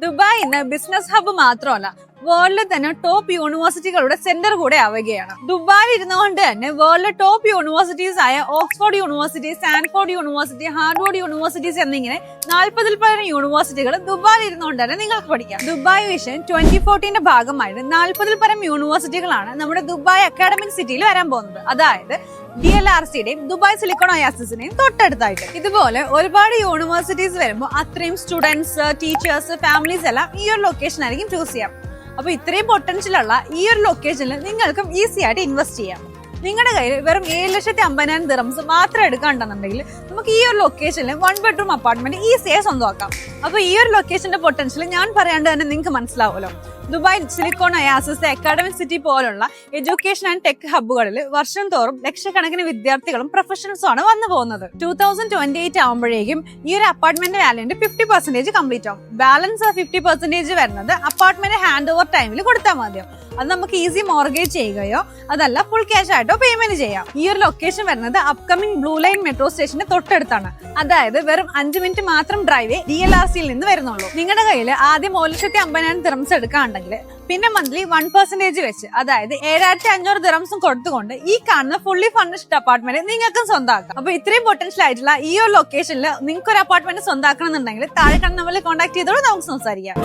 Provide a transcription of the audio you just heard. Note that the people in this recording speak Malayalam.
ദുബായ് ഇന്ന് ബിസിനസ് ഹബ്ബ് മാത്രമല്ല, വേൾഡിലെ തന്നെ ടോപ്പ് യൂണിവേഴ്സിറ്റികളുടെ സെന്റർ കൂടെ ആവുകയാണ്. ദുബായിൽ ഇരുന്നുകൊണ്ട് തന്നെ വേൾഡിലെ ടോപ്പ് യൂണിവേഴ്സിറ്റീസ് ആയ Oxford university, Sanford university, Harvard universities എന്നിങ്ങനെ 40-ൽ പരം യൂണിവേഴ്സിറ്റികൾ ദുബായിൽ ഇരുന്നുകൊണ്ട് തന്നെ നിങ്ങൾക്ക് പഠിക്കാം. ദുബായ് വിഷൻ 2014 ഭാഗമായിട്ട് 40-ൽ പരം യൂണിവേഴ്സിറ്റികളാണ് നമ്മുടെ ദുബായ് അക്കാഡമിക് സിറ്റിയിൽ വരാൻ പോകുന്നത്. അതായത് DLRCയുടെയും ദുബായ് സിലിക്കോൺ ഒയാസിസിന്റെയും തൊട്ടടുത്തായിട്ട്. ഇതുപോലെ ഒരുപാട് യൂണിവേഴ്സിറ്റീസ് വരുമ്പോൾ അത്രയും സ്റ്റുഡൻസ്, ടീച്ചേഴ്സ്, ഫാമിലീസ് എല്ലാം ഈ ഒരു ലൊക്കേഷൻ ആയിരിക്കും ചൂസ് ചെയ്യാം. അപ്പൊ ഇത്രയും പൊട്ടൻഷ്യൽ ഉള്ള ഈ ഒരു ലൊക്കേഷനിൽ നിങ്ങൾക്കും ഈസി ആയിട്ട് ഇൻവെസ്റ്റ് ചെയ്യാം. നിങ്ങളുടെ കയ്യിൽ വെറും 7,50,000 ദിറംസ് മാത്രം എടുക്കാണ്ടെന്നുണ്ടെങ്കിൽ നമുക്ക് ഈ ഒരു ലൊക്കേഷനിൽ 1 ബെഡ്റൂം അപ്പാർട്ട്മെന്റ് ഈസിയായി സ്വന്തമാക്കാം. അപ്പൊ ഈ ഒരു ലൊക്കേഷന്റെ പൊട്ടൻഷ്യൽ ഞാൻ പറയാണ്ട് തന്നെ നിങ്ങൾക്ക് മനസ്സിലാവുമല്ലോ. Dubai silicon oasis, academic city പോലുള്ള എഡ്യൂക്കേഷൻ ആൻഡ് ടെക് ഹബ്ബുകളിൽ വർഷം തോറും ലക്ഷക്കണക്കിന് വിദ്യാർത്ഥികളും പ്രൊഫഷണൽസും ആണ് വന്നു പോകുന്നത്. 2028 ആകുമ്പോഴേക്കും ഈ ഒരു അപ്പാർട്ട്മെന്റ് വാല്യൂന്റെ 50% കംപ്ലീറ്റ് ആവും. ബാലൻസ് 50% വരുന്നത് അപ്പാർട്ട്മെന്റ് ഹാൻഡ് ഓവർ ടൈമിൽ കൊടുത്താൽ മതിയാവും. അത് നമുക്ക് ഈസി മോർഗേജ് ചെയ്യുകയോ അതല്ല ഫുൾ ക്യാഷ് ആയിട്ടോ പേയ്മെന്റ് ചെയ്യാം. ഈ ഒരു ലൊക്കേഷൻ വരുന്നത് അപ്കമിംഗ് ബ്ലൂ ലൈൻ മെട്രോ സ്റ്റേഷന്റെ തൊട്ടടുത്താണ്. അതായത് വെറും 5 മിനിറ്റ് മാത്രം ഡ്രൈവേ DLRCയിൽ നിന്ന് വരുന്നുള്ളൂ. നിങ്ങളുടെ കയ്യിൽ ആദ്യം 1,50,000 ദിറംസ് എടുക്കാണ്ടെങ്കിൽ പിന്നെ മന്ത്ലി 1% വെച്ച്, അതായത് 7,500 ദിറംസും കൊടുത്തുകൊണ്ട് ഈ കാണുന്ന ഫുള്ളി ഫർണിഷ്ഡ് അപ്പാർട്ട്മെന്റ് നിങ്ങൾക്കും സ്വന്തമാക്കാം. അപ്പൊ ഇത്രയും പൊട്ടൻഷ്യൽ ആയിട്ടുള്ള ഈ ഒരു ലൊക്കേഷനിൽ നിങ്ങൾക്ക് ഒരു അപ്പാർട്ട്മെന്റ് സ്വന്തമാക്കണം എന്നുണ്ടെങ്കിൽ താഴെ കാണുന്ന നമ്പറിൽ കോൺടാക്ട് ചെയ്തോളൂ, നമുക്ക് സംസാരിക്കാം.